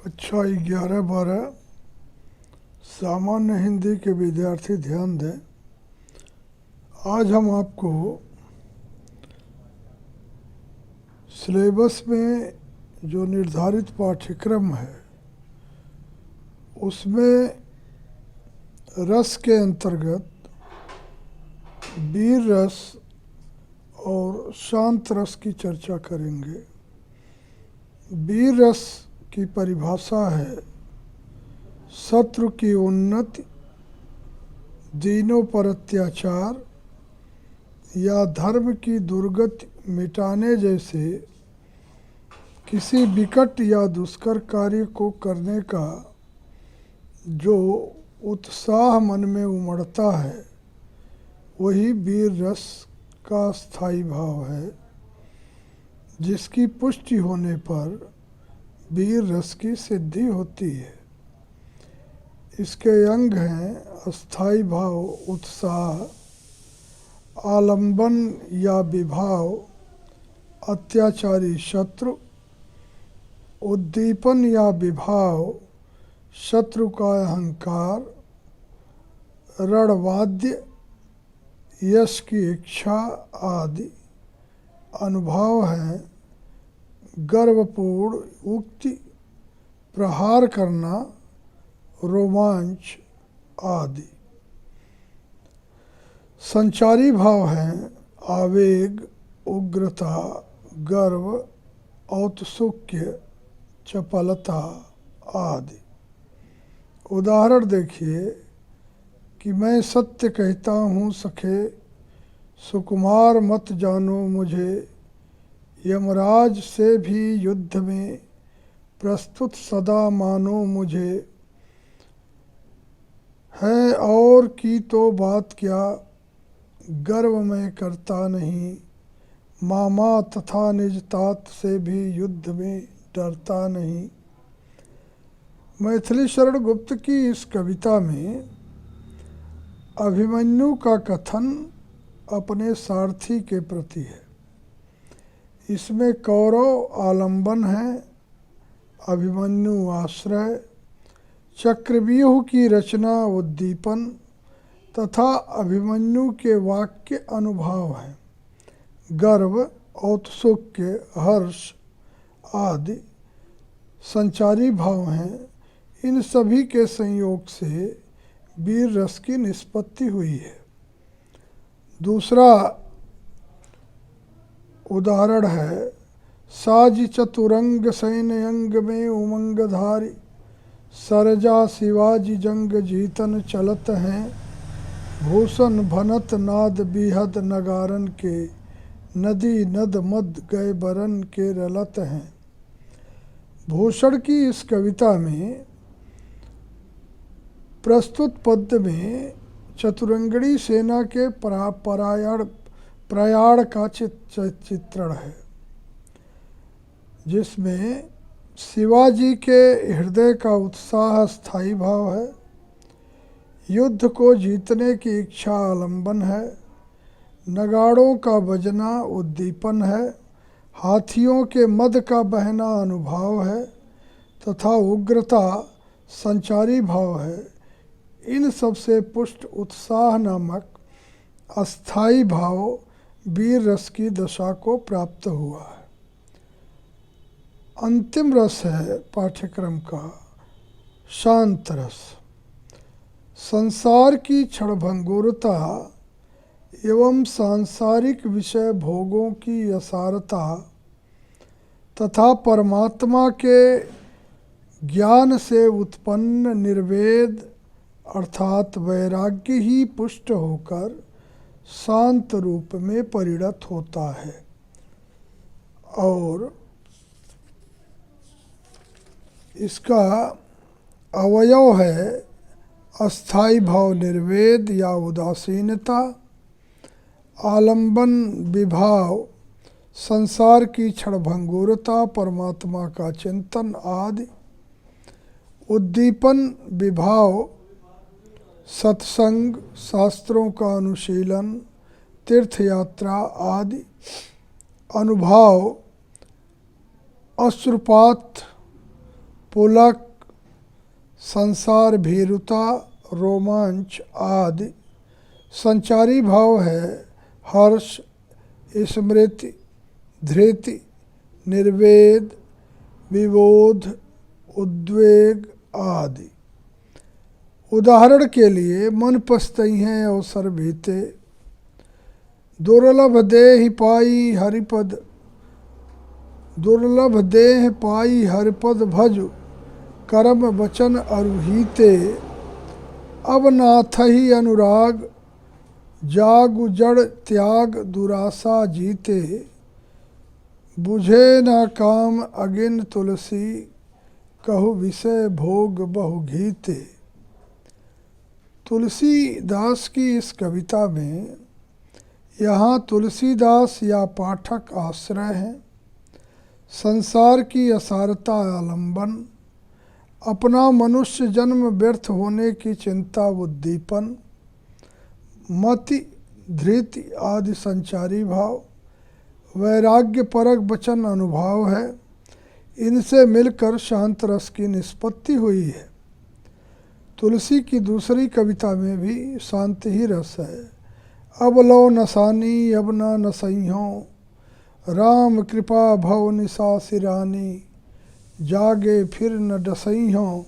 अच्छा 11-12 सामान्य हिंदी के विद्यार्थी ध्यान दें। आज हम आपको सिलेबस में जो निर्धारित पाठ्यक्रम है उसमें रस के अंतर्गत वीर रस और शांत रस की चर्चा करेंगे। वीर रस की परिभाषा है शत्रु की उन्नति, दीनों पर अत्याचार या धर्म की दुर्गति मिटाने जैसे किसी विकट या दुष्कर कार्य को करने का जो उत्साह मन में उमड़ता है वही वीर रस का स्थायी भाव है, जिसकी पुष्टि होने पर वीर रस की सिद्धि होती है। इसके अंग हैं अस्थायी भाव, उत्साह, आलंबन या विभाव, अत्याचारी शत्रु, उद्दीपन या विभाव, शत्रु का अहंकार, रणवाद्य, यश की इच्छा आदि। अनुभव हैं गर्वपूर्ण उक्ति, प्रहार करना, रोमांच आदि। संचारी भाव हैं आवेग, उग्रता, गर्व, औत्सुक्य, चपलता आदि। उदाहरण देखिए कि मैं सत्य कहता हूँ सखे, सुकुमार मत जानो मुझे, यमराज से भी युद्ध में प्रस्तुत सदा मानो मुझे, है और की तो बात क्या, गर्व मैं करता नहीं, मामा तथा निज तात से भी युद्ध में डरता नहीं। मैथिली शरण गुप्त की इस कविता में अभिमन्यु का कथन अपने सारथी के प्रति है। इसमें कौरव आलंबन है, अभिमन्यु आश्रय, चक्रव्यूह की रचना उद्दीपन तथा अभिमन्यु के वाक्य अनुभाव हैं, गर्व, औत्सुक्य, हर्ष आदि। संचारी भाव हैं। इन सभी के संयोग से वीर रस की निष्पत्ति हुई है। दूसरा उदाहरण है साज चतुरंग सैन्य अंग में उमंगधारी, सरजा शिवाजी जंग जीतन चलत हैं, भूषण भनत नाद बिहद नगारन के, नदी नद मद गए बरन के रलत हैं। भूषण की इस कविता में प्रस्तुत पद्य में चतुरंगड़ी सेना के प्रयाण का चित्रण है, जिसमें शिवाजी के हृदय का उत्साह स्थायी भाव है, युद्ध को जीतने की इच्छा आलंबन है, नगाड़ों का बजना उद्दीपन है, हाथियों के मद का बहना अनुभाव है तथा उग्रता संचारी भाव है। इन सबसे पुष्ट उत्साह नामक अस्थायी भाव वीर रस की दशा को प्राप्त हुआ है। अंतिम रस है पाठ्यक्रम का शांत रस। संसार की क्षणभंगुरता एवं सांसारिक विषय भोगों की असारता तथा परमात्मा के ज्ञान से उत्पन्न निर्वेद अर्थात वैराग्य ही पुष्ट होकर शांत रूप में परिणत होता है और इसका अवयव है अस्थायी भाव निर्वेद या उदासीनता, आलंबन विभाव, संसार की क्षणभंगुरता, परमात्मा का चिंतन आदि। उद्दीपन विभाव सत्संग, शास्त्रों का अनुशीलन, तीर्थयात्रा आदि। अनुभाव अश्रुपात, पुलक, संसार भीरुता, रोमांच आदि। संचारी भाव है हर्ष, स्मृति, धृति, निर्वेद, विबोध, उद्वेग आदि। उदाहरण के लिए मन पस्तई हैं अवसर बीते, दुर्लभ देह पाई हरिपद, दुर्लभ देह पाई हरिपद भजु, कर्म वचन अरुहीते। अब नाथ ही अनुराग, जागु जड़ त्याग दुरासा जीते। बुझे ना काम अगिन तुलसी, कहु विषय भोग बहु घीते। तुलसीदास की इस कविता में यहाँ तुलसीदास या पाठक आश्रय हैं, संसार की असारता आलंबन, अपना मनुष्य जन्म व्यर्थ होने की चिंता उद्दीपन, मति, धृति आदि संचारी भाव, वैराग्य परक वचन अनुभाव है। इनसे मिलकर शांत रस की निष्पत्ति हुई है। तुलसी की दूसरी कविता में भी शांति ही रस है। अब लो नसानी अब ना नसइहों, राम कृपा भव निशा सिरानी। जागे फिर न डसइहों,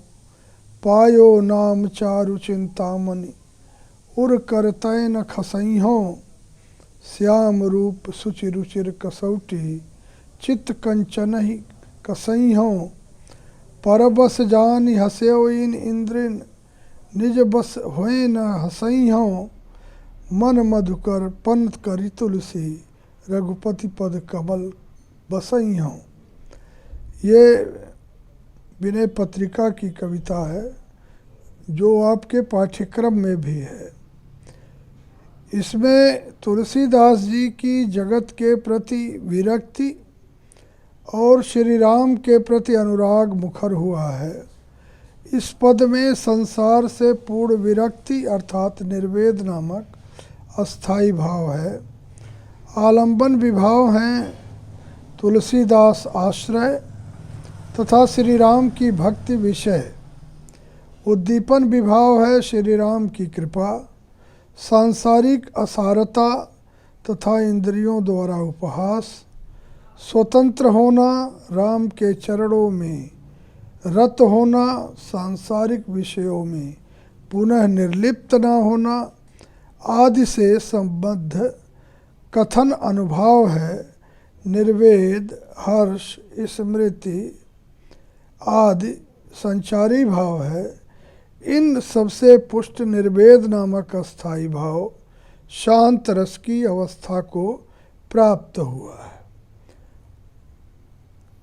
पायो नाम चारु चिंतामणि। उर कर तय न खसइहों, श्याम रूप सुचि रुचिर कसौटी। चित्त कंचन ही कसइहों, परबस जानि हस्यो इन इंद्रिन। निज बस होए न हसइहों, मन मधुकर पन करि तुलसी। रघुपति पद कमल बसइहों। ये विनय पत्रिका की कविता है जो आपके पाठ्यक्रम में भी है। इसमें तुलसीदास जी की जगत के प्रति विरक्ति और श्री राम के प्रति अनुराग मुखर हुआ है। इस पद में संसार से पूर्ण विरक्ति अर्थात निर्वेद नामक अस्थाई भाव है। आलंबन विभाव हैं तुलसीदास आश्रय तथा श्री राम की भक्ति विषय। उद्दीपन विभाव है श्री राम की कृपा, सांसारिक असारता तथा इंद्रियों द्वारा उपहास। स्वतंत्र होना, राम के चरणों में रत होना, सांसारिक विषयों में पुनः निर्लिप्त न होना आदि से संबद्ध कथन अनुभाव है। निर्वेद, हर्ष, स्मृति आदि संचारी भाव है। इन सबसे पुष्ट निर्वेद नामक अस्थाई भाव शांत रस की अवस्था को प्राप्त हुआ है।